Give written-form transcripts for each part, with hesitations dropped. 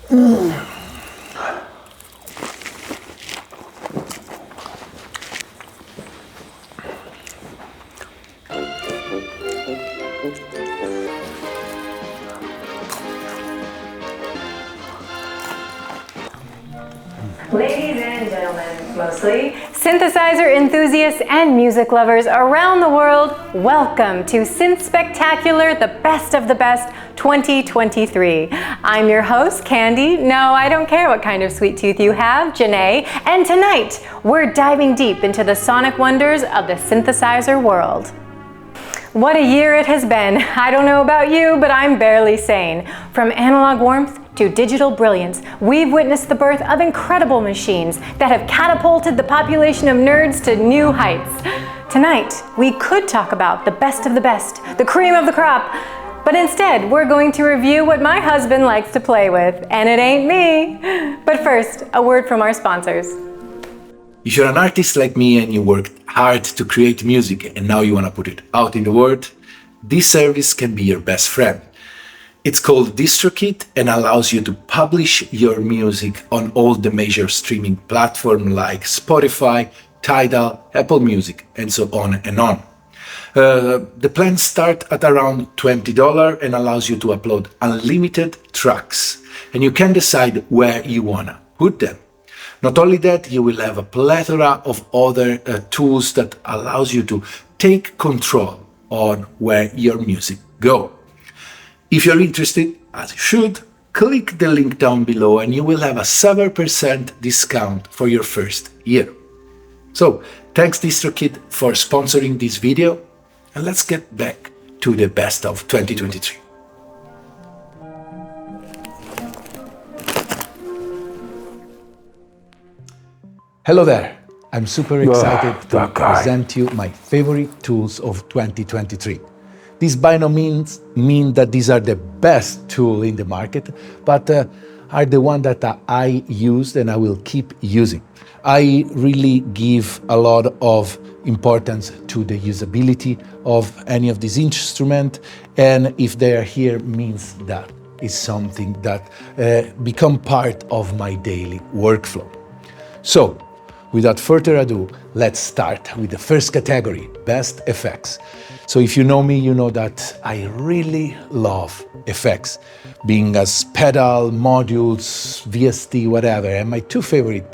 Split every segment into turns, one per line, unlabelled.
Ladies and gentlemen, mostly, synthesizer enthusiasts and music lovers around the world, welcome to Synthspectacular, the best of the best 2023. I'm your host, Candy. No, I don't care what kind of sweet tooth you have, Janee. And tonight, we're diving deep into the sonic wonders of the synthesizer world. What a year it has been. I don't know about you, but I'm barely sane. From analog warmth to digital brilliance, we've witnessed the birth of incredible machines that have catapulted the population of nerds to new heights. Tonight, we could talk about the best of the best, the cream of the crop, but instead, we're going to review what my husband likes to play with, and it ain't me. But first, a word from our sponsors.
If you're an artist like me and you worked hard to create music and now you want to put it out in the world, this service can be your best friend. It's called Distrokid and allows you to publish your music on all the major streaming platforms like Spotify, Tidal, Apple Music, and so on and on. The plans start at around $20 and allows you to upload unlimited tracks, and you can decide where you want to put them. Not only that, you will have a plethora of other tools that allows you to take control on where your music go. If you're interested, as you should, click the link down below and you will have a 7% discount for your first year. So, thanks Distrokid for sponsoring this video, and let's get back to the best of 2023.
Hello there, I'm super excited to present you my favorite tools of 2023. This by no means mean that these are the best tool in the market, but are the one that I used and I will keep using. I really give a lot of importance to the usability of any of these instruments, and if they are here means that is something that become part of my daily workflow. So, without further ado, let's start with the first category, best effects. So if you know me, you know that I really love effects, being as pedal, modules, VST, whatever. And my two favorite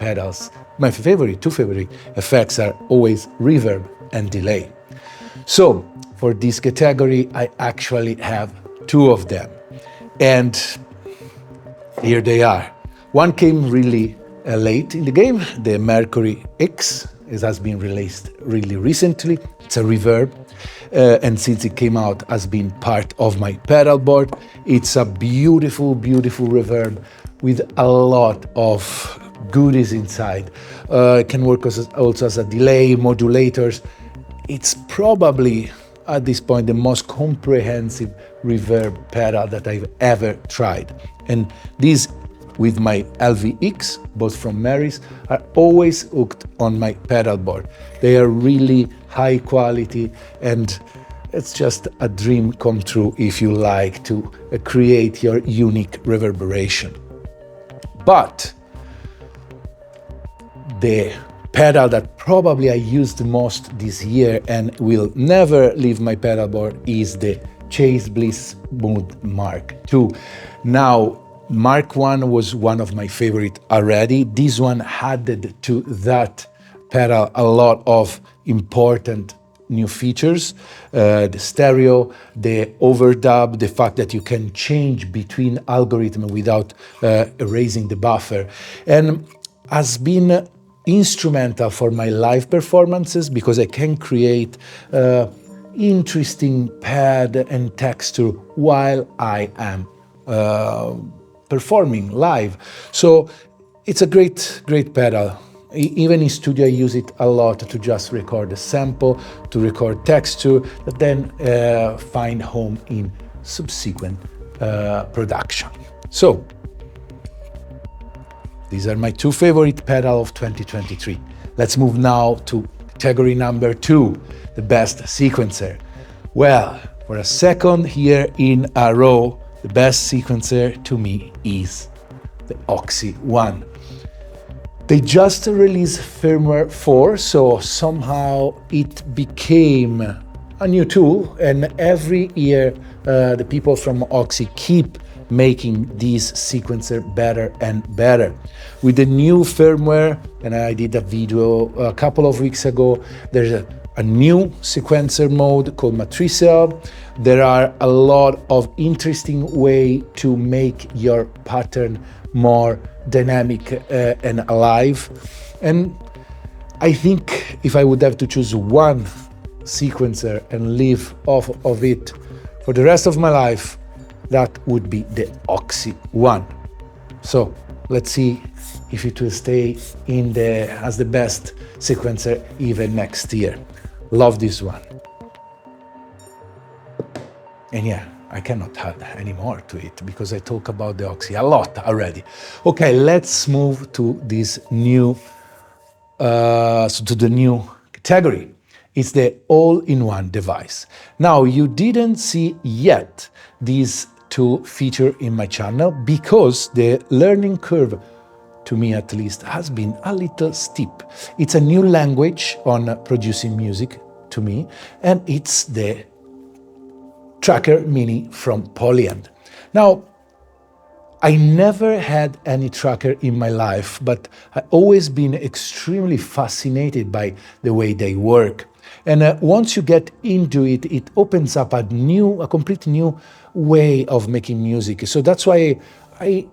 effects are always reverb and delay. So for this category, I actually have two of them. And here they are. One came really late in the game, the Mercury X. It has been released really recently. It's a reverb, and since it came out has been part of my pedal board. It's a beautiful, beautiful reverb with a lot of goodies inside. It can work also as a delay, modulators. It's probably, at this point, the most comprehensive reverb pedal that I've ever tried. And these, with my LVX, both from Mary's, are always hooked on my pedal board. They are really high quality, and it's just a dream come true if you like to create your unique reverberation. But the pedal that probably I used the most this year and will never leave my pedal board is the Chase Bliss Mood Mark II. Now, Mark I was one of my favorite already. This one added to that pedal a lot of important new features, the stereo, the overdub, the fact that you can change between algorithm without erasing the buffer, and has been instrumental for my live performances because I can create interesting pad and texture while I am performing live. So it's a great pedal. Even in studio I use it a lot to just record a sample, to record texture, but then find home in subsequent production. So these are my two favorite pedals of 2023. Let's move now to category number 2, the best sequencer. Well, for a second here in a row, the best sequencer to me is the Oxy One. They just released firmware 4, so somehow it became a new tool, and every year the people from Oxy keep making this sequencer better and better. With the new firmware, and I did a video a couple of weeks ago, there's a new sequencer mode called Matricial. There are a lot of interesting ways to make your pattern more dynamic and alive. And I think if I would have to choose one sequencer and live off of it for the rest of my life, that would be the Oxy One. So let's see if it will stay as the best sequencer even next year. Love this one. And yeah, I cannot add any more to it because I talk about the Oxy a lot already. Okay, let's move to this new, to the new category. It's the all-in-one device. Now, you didn't see yet this tool feature in my channel because the learning curve, to me at least, has been a little steep. It's a new language on producing music to me, and it's the Tracker Mini from Polyend. Now, I never had any tracker in my life, but I've always been extremely fascinated by the way they work. And once you get into it, it opens up a complete new way of making music. So that's why I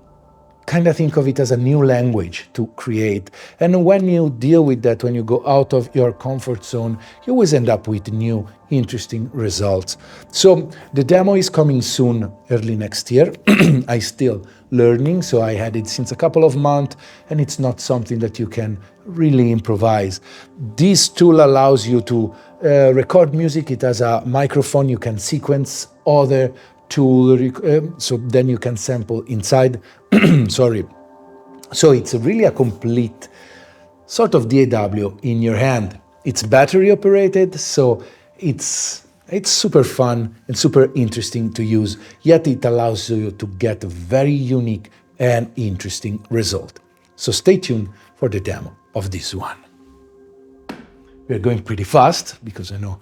kind of think of it as a new language to create. And when you deal with that, when you go out of your comfort zone, you always end up with new, interesting results. So the demo is coming soon, early next year. I'm still learning, so I had it since a couple of months, and it's not something that you can really improvise. This tool allows you to record music. It has a microphone. You can sequence other tool, so then you can sample inside. Sorry. So it's really a complete sort of DAW in your hand. It's battery operated, so it's super fun and super interesting to use, yet it allows you to get a very unique and interesting result. So stay tuned for the demo of this one. We're going pretty fast because I know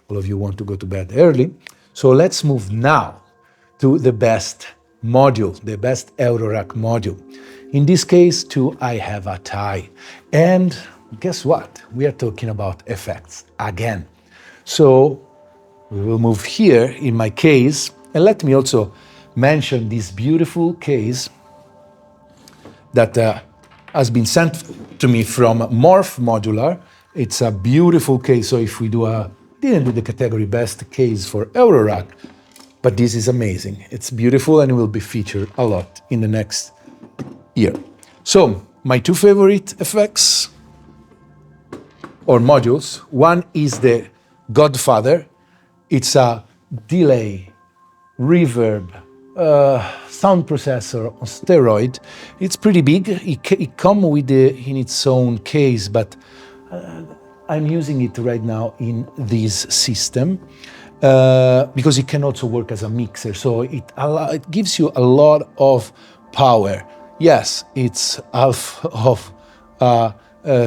all of you want to go to bed early. So let's move now to the best module, the best eurorack module. In this case, too, I have a tie. And guess what? We are talking about effects again. So we will move here in my case, and let me also mention this beautiful case that has been sent to me from Morph Modular. It's a beautiful case, so if we didn't do the category best case for eurorack, but this is amazing. It's beautiful and it will be featured a lot in the next year. So my two favorite effects or modules, one is the Godfather. It's a delay, reverb, sound processor on steroid. It's pretty big. It comes with in its own case, but I'm using it right now in this system because it can also work as a mixer. So it gives you a lot of power. Yes, it's half of a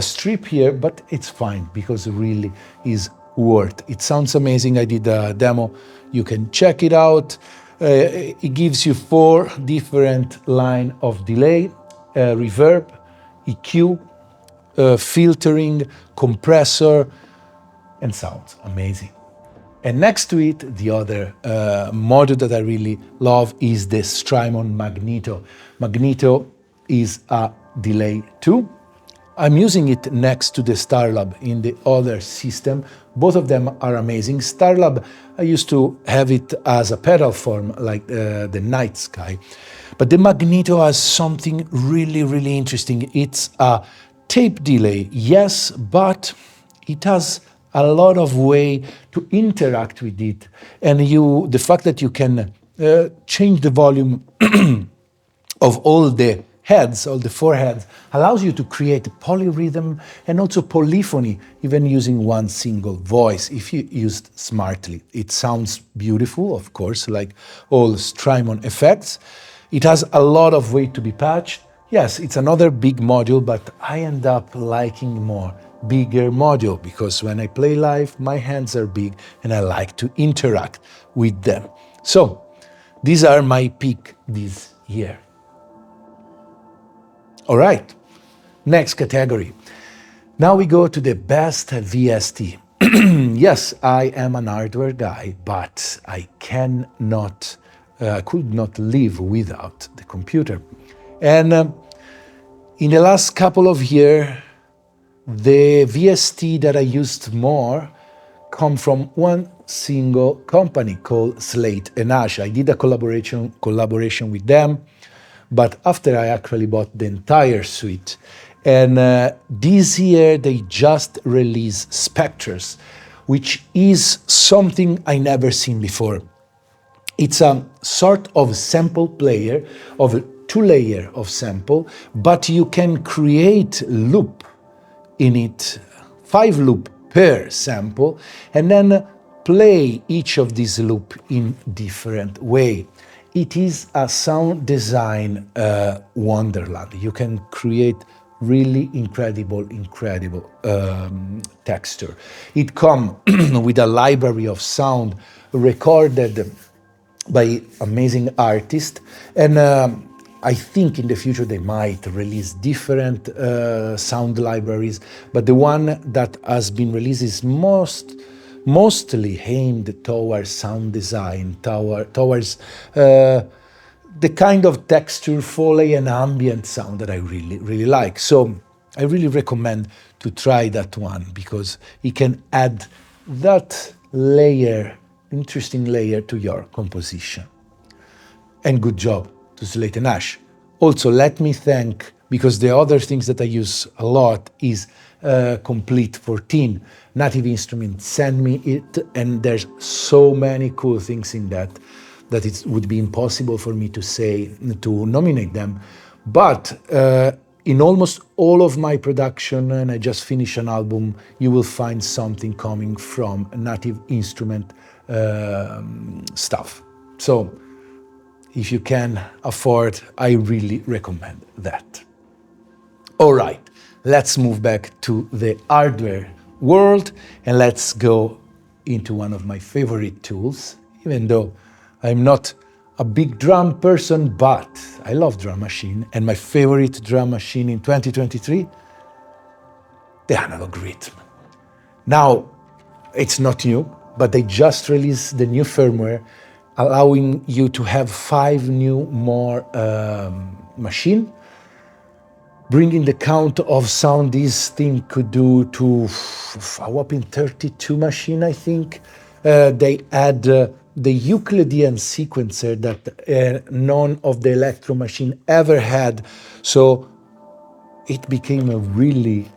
strip here, but it's fine because it really is worth. It sounds amazing. I did a demo. You can check it out. It gives you 4 different lines of delay, reverb, EQ, filtering, compressor, and sounds amazing. And next to it, the other module that I really love is the Strymon Magneto. Magneto is a delay too. I'm using it next to the Starlab in the other system. Both of them are amazing. Starlab, I used to have it as a pedal form, like the Night Sky. But the Magneto has something really, really interesting. It's a tape delay, yes, but it has a lot of way to interact with it. And the fact that you can change the volume of all the heads, all the 4 heads, allows you to create polyrhythm and also polyphony, even using one single voice, if you used smartly. It sounds beautiful, of course, like all Strymon effects. It has a lot of way to be patched, Yes, it's another big module, but I end up liking more bigger module because when I play live, my hands are big and I like to interact with them. So these are my pick this year. All right, next category. Now we go to the best VST. Yes, I am an hardware guy, but I could not live without the computer. And in the last couple of years, the VST that I used more come from one single company called Slate and Ash. I did a collaboration with them, but after I actually bought the entire suite. And this year they just released Spectres, which is something I never seen before. It's a sort of sample player, of a two-layer of sample, but you can create loop in it, 5 loop per sample, and then play each of these loop in different way. It is a sound design wonderland. You can create really incredible texture. It comes with a library of sound recorded by amazing artists, and I think in the future they might release different sound libraries, but the one that has been released is mostly aimed towards sound design, towards the kind of texture, foley and ambient sound that I really like. So I really recommend to try that one because it can add that layer, interesting layer to your composition. And good job to Slate and Ash. Also, let me thank, because the other things that I use a lot is Complete 14. Native Instruments send me it, and there's so many cool things in that it would be impossible for me to nominate them. But in almost all of my production, and I just finished an album, you will find something coming from Native Instrument stuff. So if you can afford, I really recommend that. All right, let's move back to the hardware world and let's go into one of my favorite tools, even though I'm not a big drum person, but I love drum machine, and my favorite drum machine in 2023, the Analog Rhythm. Now, it's not new, but they just released the new firmware, allowing you to have 5 more machine, bringing the count of sound this thing could do to a whopping 32 machine, I think. They add the Euclidean sequencer that none of the electro machine ever had. So it became a really,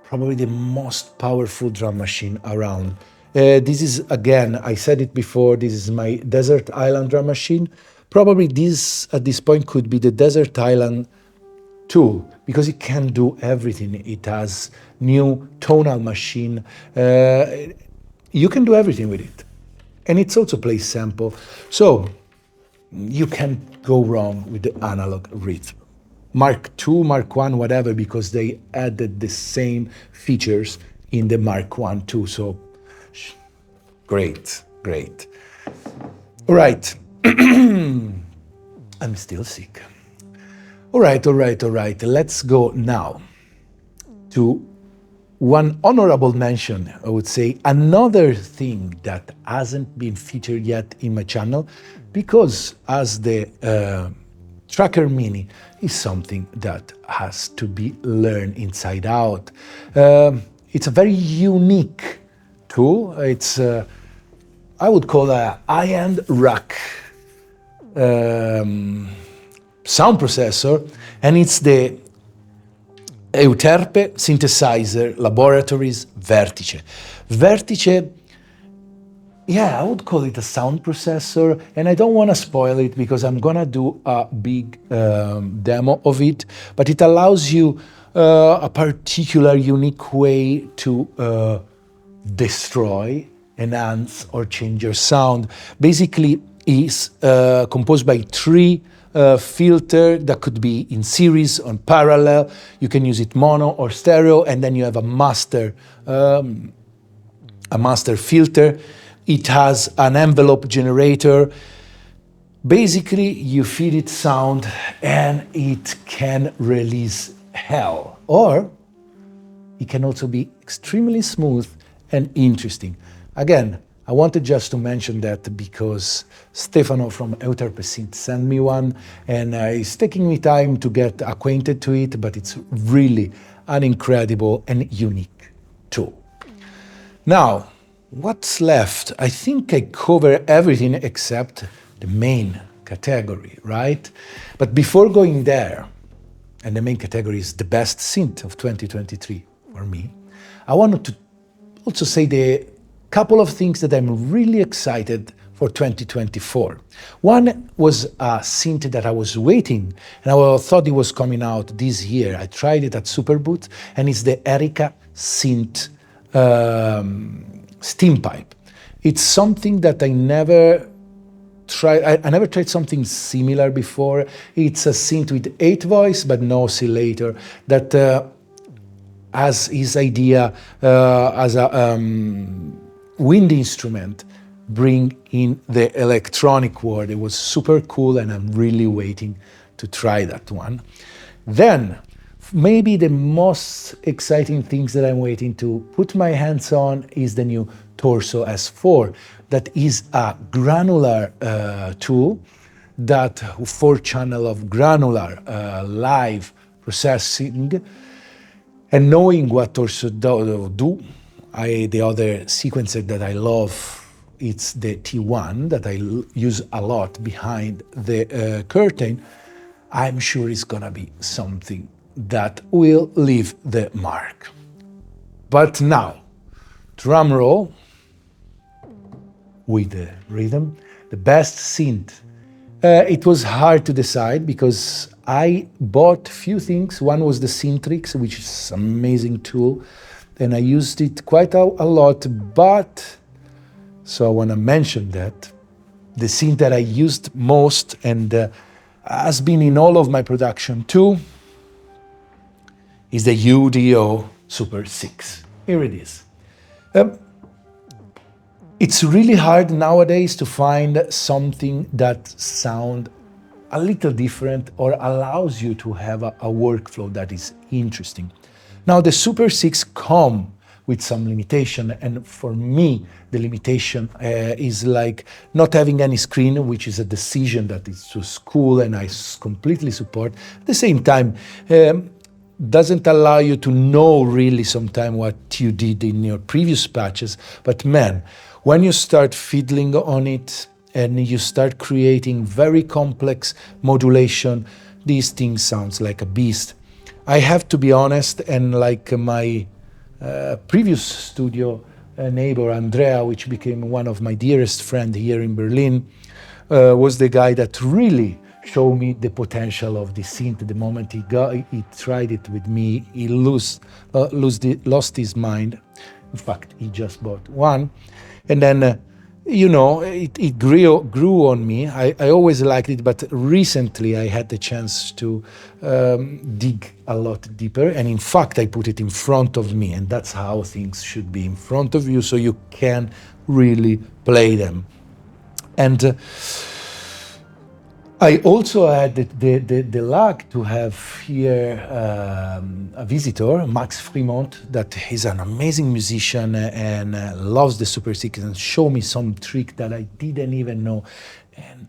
probably the most powerful drum machine around. This is, again, I said it before, this is my Desert Island drum machine. Probably this, at this point, could be the Desert Island tool, because it can do everything. It has new tonal machine. You can do everything with it. And it's also plays sample. So you can't go wrong with the Analog Rhythm. Mark II, Mark I, whatever, because they added the same features in the Mark I too. So great. All right. I'm still sick. All right. Let's go now to one honorable mention, I would say, another thing that hasn't been featured yet in my channel, because as the Tracker Mini is something that has to be learned inside out. It's a very unique tool. It's, I would call a high-end rack sound processor, and it's the Euterpe Synthesizer Laboratories Vertice. Vertice, yeah, I would call it a sound processor, and I don't want to spoil it because I'm gonna do a big demo of it, but it allows you a particular unique way to destroy, enhance, or change your sound. Basically, it's composed by 3 filter that could be in series, on parallel. You can use it mono or stereo, and then you have a master filter. It has an envelope generator. Basically, you feed it sound and it can release hell. Or it can also be extremely smooth and interesting. Again, I wanted just to mention that because Stefano from Synth sent me one, and it's taking me time to get acquainted to it, but it's really an incredible and unique tool. Now, what's left? I think I cover everything except the main category, right? But before going there, and the main category is the best synth of 2023 for me, I wanted to also say the couple of things that I'm really excited for 2024. One was a synth that I was waiting, and I thought it was coming out this year. I tried it at Superboot, and it's the Erica Synth steam pipe. It's something that I never tried. I never tried something similar before. It's a synth with 8 voice but no oscillator that has his idea as a wind instrument bring in the electronic world. It was super cool, and I'm really waiting to try that one. Then maybe the most exciting things that I'm waiting to put my hands on is the new Torso S4. That is a granular tool, that 4-channel of granular live processing. And knowing what Torso do, the other sequencer that I love, it's the T1 that I use a lot behind the curtain. I'm sure it's gonna be something that will leave the mark. But now, drum roll with the rhythm, the best synth. It was hard to decide because I bought few things. One was the Syntrix, which is an amazing tool, and I used it quite a lot, but, so I want to mention that the synth that I used most and has been in all of my production too is the UDO Super 6. Here it is. It's really hard nowadays to find something that sounds a little different or allows you to have a workflow that is interesting. Now, the Super 6 come with some limitation, and for me, the limitation is like not having any screen, which is a decision that is too cool, and I completely support. At the same time, doesn't allow you to know really sometimes what you did in your previous patches, but man, when you start fiddling on it and you start creating very complex modulation, these things sounds like a beast. I have to be honest, and like my previous studio neighbor, Andrea, which became one of my dearest friends here in Berlin, was the guy that really showed me the potential of the synth. The moment he tried it with me, he lost his mind. In fact, he just bought one. And then, it grew on me. I always liked it, but recently I had the chance to dig a lot deeper. And in fact, I put it in front of me, and that's how things should be, in front of you, so you can really play them. And I also had the luck to have here a visitor, Max Fremont, that is an amazing musician and loves the Super 6 and showed me some trick that I didn't even know. And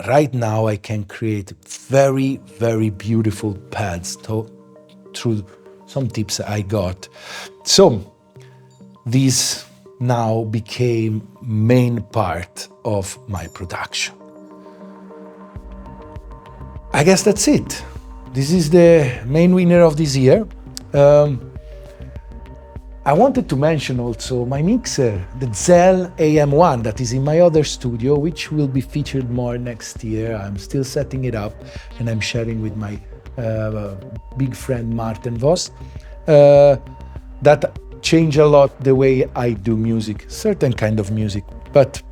right now I can create very, very beautiful pads through some tips I got. So this now became main part of my production. I guess that's it. This is the main winner of this year. I wanted to mention also my mixer, the Zell AM1, that is in my other studio, which will be featured more next year. I'm still setting it up, and I'm sharing with my big friend Martin Voss. That changed a lot the way I do music, certain kind of music. But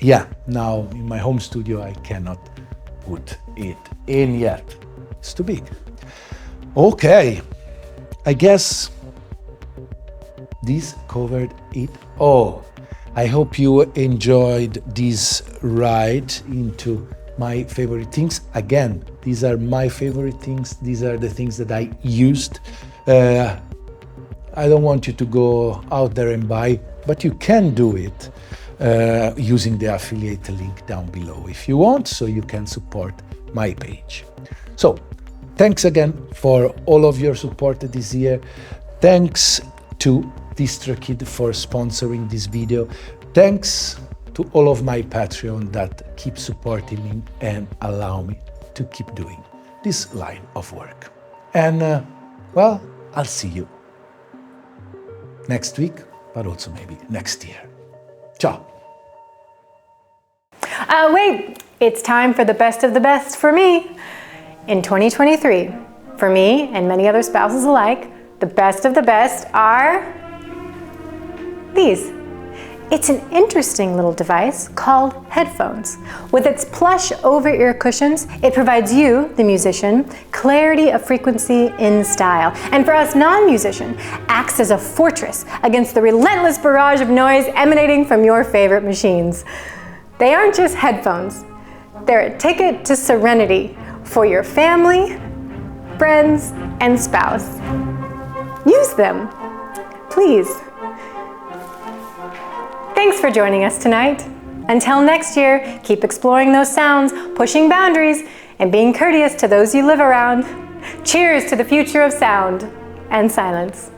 yeah, now in my home studio I cannot put it in yet. It's too big. Okay, I guess this covered it all. I hope you enjoyed this ride into my favorite things. Again, these are my favorite things. These are the things that I used. I don't want you to go out there and buy, but you can do it using the affiliate link down below if you want, so you can support my page. So, thanks again for all of your support this year. Thanks to Distrokid for sponsoring this video. Thanks to all of my Patreon that keep supporting me and allow me to keep doing this line of work. And well, I'll see you next week, but also maybe next year. Ciao.
Wait, it's time for the best of the best for me. In 2023, for me and many other spouses alike, the best of the best are these. It's an interesting little device called headphones. With its plush over-ear cushions, it provides you, the musician, clarity of frequency in style. And for us non-musicians, acts as a fortress against the relentless barrage of noise emanating from your favorite machines. They aren't just headphones. They're a ticket to serenity for your family, friends, and spouse. Use them, please. Thanks for joining us tonight. Until next year, keep exploring those sounds, pushing boundaries, and being courteous to those you live around. Cheers to the future of sound and silence.